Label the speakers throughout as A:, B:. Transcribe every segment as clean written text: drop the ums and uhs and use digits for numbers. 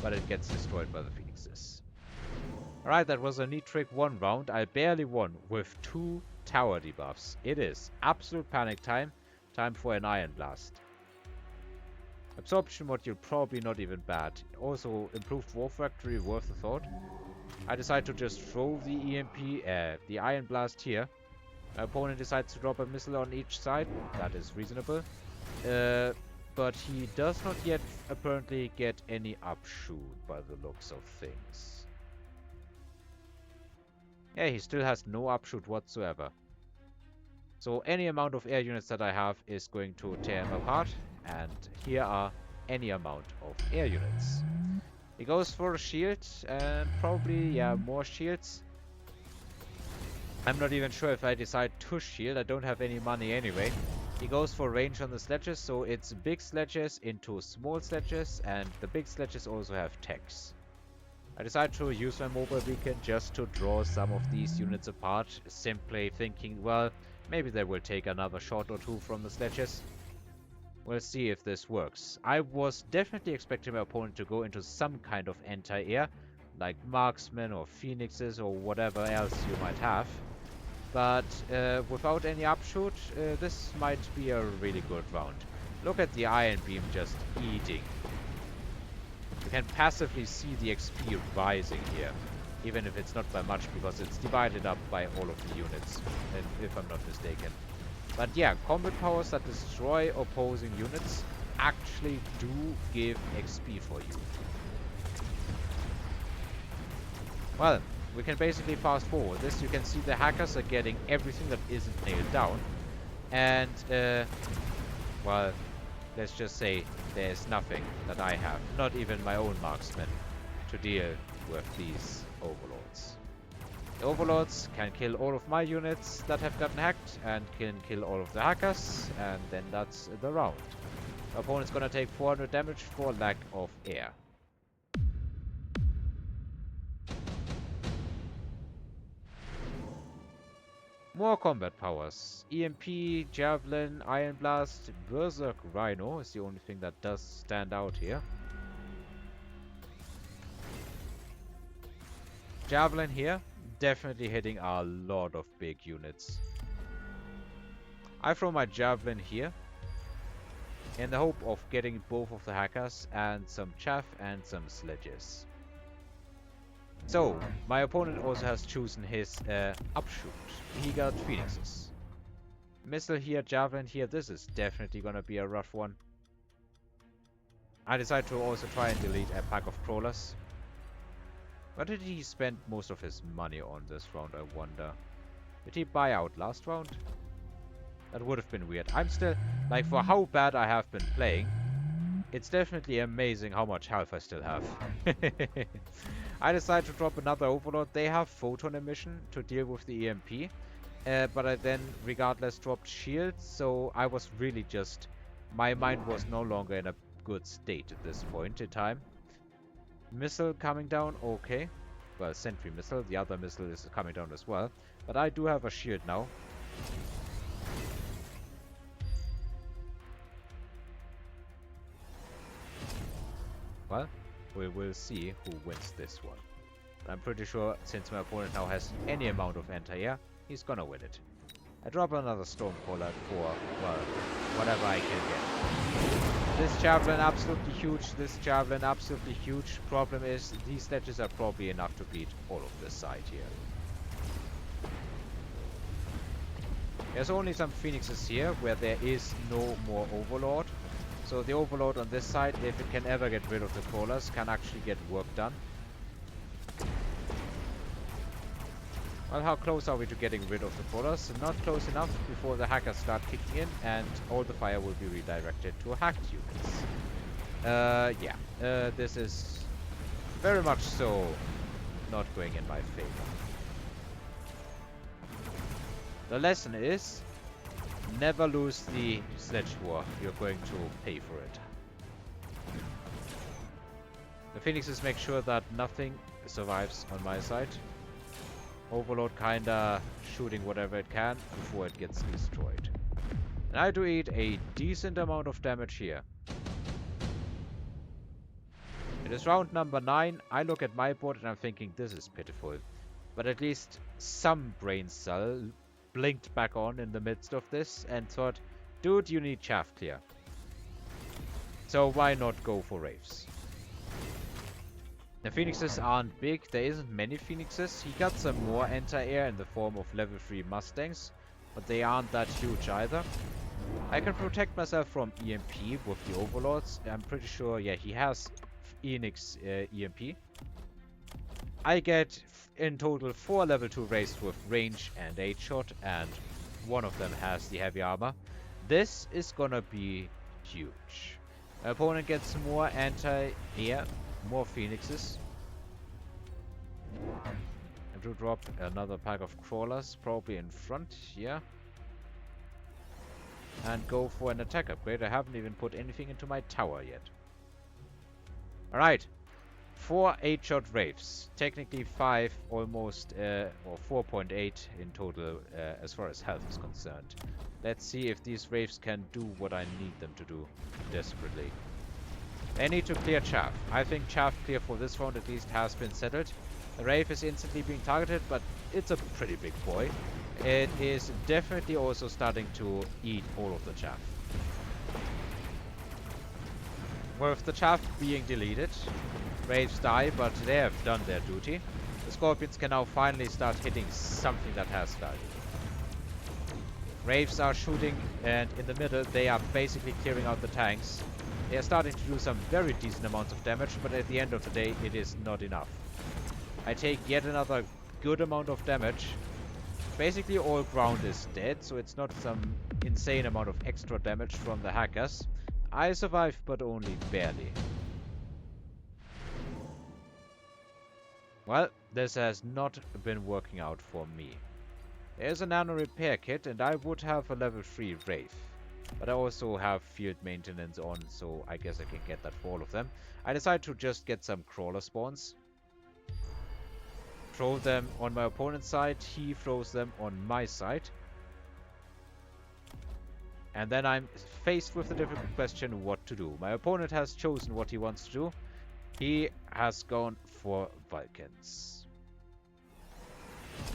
A: but it gets destroyed by the Phoenixes. Alright, that was a neat trick 1 round. I barely won with 2 tower debuffs. It is absolute panic time. Time for an Iron Blast. Absorption module probably not even bad. Also improved War Factory, worth a thought. I decide to just throw the EMP, the Iron Blast here. My opponent decides to drop a missile on each side. That is reasonable. But he does not yet apparently get any upshoot by the looks of things. Yeah, he still has no upshoot whatsoever. So any amount of air units that I have is going to tear him apart. And here are any amount of air units. He goes for a shield and probably, yeah, more shields. I'm not even sure if I decide to shield. I don't have any money anyway. He goes for range on the sledges, so it's big sledges into small sledges, and the big sledges also have techs. I decide to use my mobile beacon just to draw some of these units apart, simply thinking, well, maybe they will take another shot or two from the sledges. We'll see if this works. I was definitely expecting my opponent to go into some kind of anti-air, like marksmen or phoenixes or whatever else you might have. But without any upshoot, this might be a really good round. Look at the Iron Beam just eating. You can passively see the XP rising here, even if it's not by much, because it's divided up by all of the units, if I'm not mistaken. But yeah, combat powers that destroy opposing units actually do give XP for you. Well, we can basically fast forward this. You can see the hackers are getting everything that isn't nailed down. And, well, let's just say there's nothing that I have, not even my own marksmen, to deal with these overlords. The overlords can kill all of my units that have gotten hacked and can kill all of the hackers, and then that's the round. My opponent's gonna take 400 damage for lack of air. More combat powers. EMP, Javelin, Iron Blast, Berserk Rhino is the only thing that does stand out here. Javelin here, definitely hitting a lot of big units. I throw my Javelin here in the hope of getting both of the hackers and some chaff and some sledges. So, my opponent also has chosen his upshoot. He got phoenixes. Missile here, Javelin here. This is definitely gonna be a rough one. I decide to also try and delete a pack of crawlers. What did he spend most of his money on this round, I wonder? Did he buy out last round? That would have been weird. I'm still, like, for how bad I have been playing, it's definitely amazing how much health I still have. I decide to drop another Overlord. They have Photon Emission to deal with the EMP. But I then, regardless, dropped shields. So I was really just... my mind was no longer in a good state at this point in time. Missile coming down. Okay. Well, Sentry Missile. The other missile is coming down as well. But I do have a shield now. Well, we will see who wins this one. But I'm pretty sure, since my opponent now has any amount of anti-air, he's gonna win it. I drop another Stormcaller for, well, whatever I can get. This Javelin absolutely huge, this Javelin absolutely huge. Problem is, these sledges are probably enough to beat all of this side here. There's only some Phoenixes here, where there is no more Overlord. So the Overlord on this side, if it can ever get rid of the crawlers, can actually get work done. Well, how close are we to getting rid of the crawlers? Not close enough before the hackers start kicking in and all the fire will be redirected to hacked units. This is very much so not going in my favor. The lesson is, never lose the sledge war. You're going to pay for it. The Phoenixes make sure that nothing survives on my side. Overlord kinda shooting whatever it can before it gets destroyed. And I do eat a decent amount of damage here. It It is round number 9. I look at my board and I'm thinking, this is pitiful. But at least some brain cell blinked back on in the midst of this and thought, dude, you need chaff clear. So why not go for Wraiths? The Phoenixes aren't big, there isn't many Phoenixes. He got some more anti-air in the form of level 3 Mustangs, but they aren't that huge either. I can protect myself from EMP with the Overlords. I'm pretty sure, yeah, he has Phoenix EMP. I get in total 4 level 2 Wraiths with range and 8 shot, and one of them has the heavy armor. This is gonna be huge. My opponent gets more anti-air, more Phoenixes. And to drop another pack of crawlers, probably in front here. And go for an attack upgrade. I haven't even put anything into my tower yet. Alright. 4 8-shot Wraiths. Technically 5 almost, or 4.8 in total as far as health is concerned. Let's see if these Wraiths can do what I need them to do desperately. They need to clear chaff. I think chaff clear for this round at least has been settled. The Wraith is instantly being targeted, but it's a pretty big boy. It is definitely also starting to eat all of the chaff. With the chaff being deleted, Wraiths die, but they have done their duty. The Scorpions can now finally start hitting something that has value. Wraiths are shooting, and in the middle they are basically clearing out the tanks. They are starting to do some very decent amounts of damage, but at the end of the day it is not enough. I take yet another good amount of damage. Basically all ground is dead, so it's not some insane amount of extra damage from the hackers. I survived, but only barely. Well, this has not been working out for me. There's a nano repair kit, and I would have a level 3 Wraith. But I also have field maintenance on, so I guess I can get that for all of them. I decide to just get some crawler spawns. Throw them on my opponent's side, he throws them on my side. And then I'm faced with the difficult question what to do. My opponent has chosen what he wants to do. He has gone for Vulcans.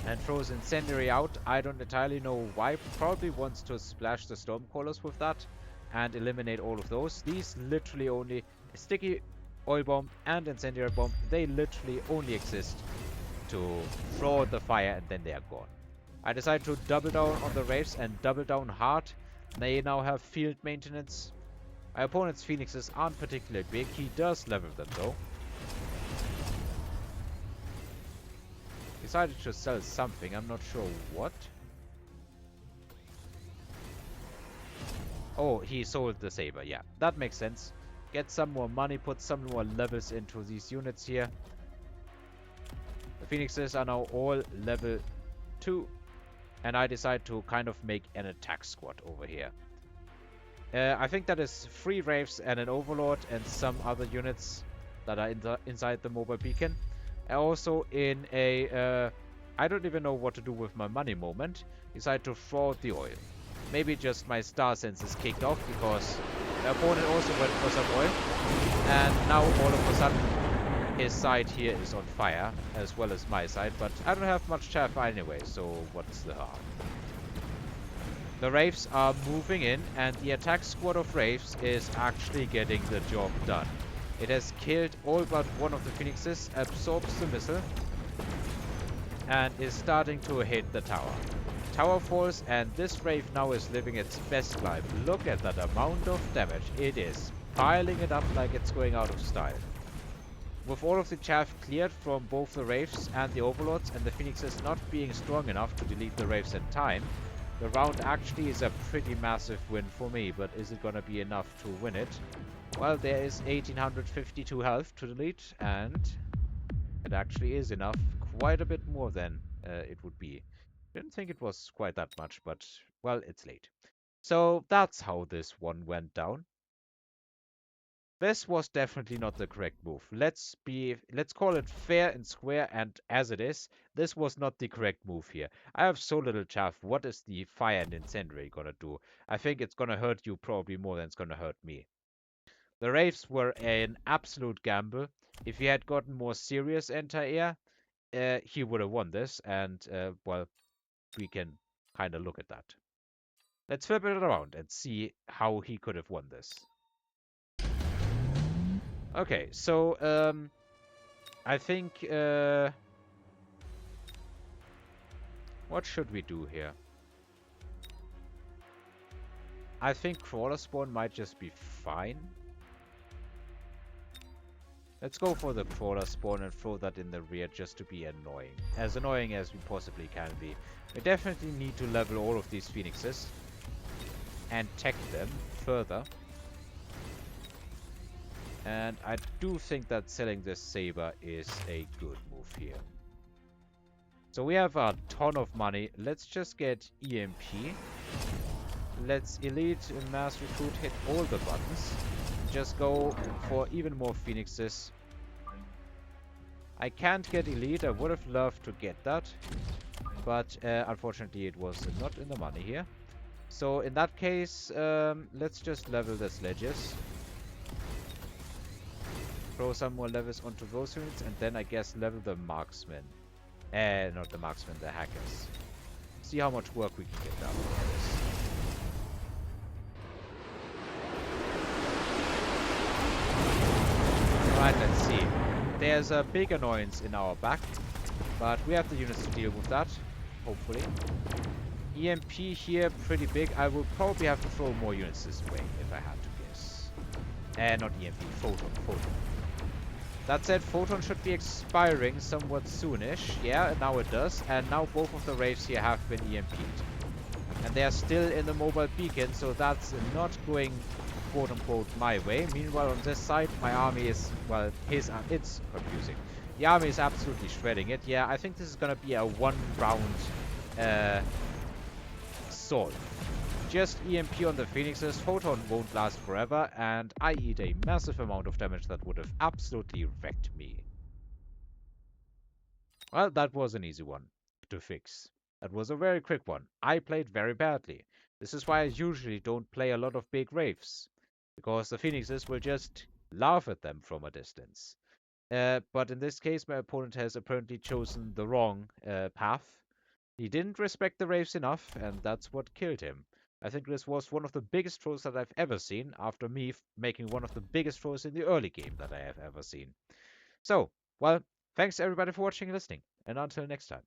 A: And throws Incendiary out. I don't entirely know why. Probably wants to splash the Stormcallers with that and eliminate all of those. These literally only Sticky Oil Bomb and Incendiary Bomb. They literally only exist to throw out the fire and then they are gone. I decide to double down on the Wraiths and double down hard. They now have field maintenance. My opponent's Phoenixes aren't particularly big. He does level them though. Decided to sell something. I'm not sure what. Oh, he sold the saber. Yeah, that makes sense. Get some more money, put some more levels into these units here. The Phoenixes are now all level 2. And I decide to kind of make an attack squad over here. I think that is 3 Wraiths and an Overlord and some other units that are inside the mobile beacon. Also in a, I don't even know what to do with my money moment, decide to throw out the oil. Maybe just my star sense is kicked off because the opponent also went for some oil. And now all of a sudden his side here is on fire, as well as my side, but I don't have much chaff anyway, so what's the harm? The Wraiths are moving in, and the attack squad of Wraiths is actually getting the job done. It has killed all but one of the Phoenixes, absorbs the missile, and is starting to hit the tower. Tower falls, and this Wraith now is living its best life. Look at that amount of damage. It is piling it up like it's going out of style. With all of the chaff cleared from both the Wraiths and the Overlords, and the Phoenixes not being strong enough to delete the Wraiths in time, the round actually is a pretty massive win for me, but is it gonna be enough to win it? Well, there is 1852 health to delete, and it actually is enough. Quite a bit more than it would be. Didn't think it was quite that much, but, well, it's late. So that's how this one went down. This was definitely not the correct move. Let's call it fair and square, and as it is, this was not the correct move here. I have so little chaff. What is the fire and incendiary gonna do? I think it's gonna hurt you probably more than it's gonna hurt me. The Wraiths were an absolute gamble. If he had gotten more serious anti-air, he would have won this, and, well, we can kind of look at that. Let's flip it around and see how he could have won this. Okay, so, I think, what should we do here? I think Crawler Spawn might just be fine. Let's go for the Crawler Spawn and throw that in the rear just to be annoying. As annoying as we possibly can be. We definitely need to level all of these Phoenixes and tech them further. And I do think that selling this Saber is a good move here. So we have a ton of money. Let's just get EMP. Let's Elite and Mass Recruit hit all the buttons. Just go for even more Phoenixes. I can't get Elite. I would have loved to get that. But unfortunately it was not in the money here. So in that case, let's just level the sledges. Throw some more levels onto those units. And then I guess level the marksmen. Not the marksmen, the hackers. See how much work we can get done with this. Right, let's see. There's a big annoyance in our back, but we have the units to deal with that, hopefully. EMP here, pretty big. I will probably have to throw more units this way, if I had to guess. Not EMP, Photon. That said, Photon should be expiring somewhat soonish. Yeah, now it does. And now both of the Wraiths here have been EMP'd. And they are still in the mobile beacon, so that's not going quote-unquote my way. Meanwhile, on this side, my army is, well, it's confusing. The army is absolutely shredding it. Yeah, I think this is gonna be a one-round solve. Just EMP on the Phoenixes, Photon won't last forever, and I eat a massive amount of damage that would have absolutely wrecked me. Well, that was an easy one to fix. That was a very quick one. I played very badly. This is why I usually don't play a lot of big Wraiths, because the Phoenixes will just laugh at them from a distance. But in this case, my opponent has apparently chosen the wrong path. He didn't respect the Wraiths enough, and that's what killed him. I think this was one of the biggest throws that I've ever seen, after me making one of the biggest throws in the early game that I have ever seen. So, well, thanks everybody for watching and listening, and until next time.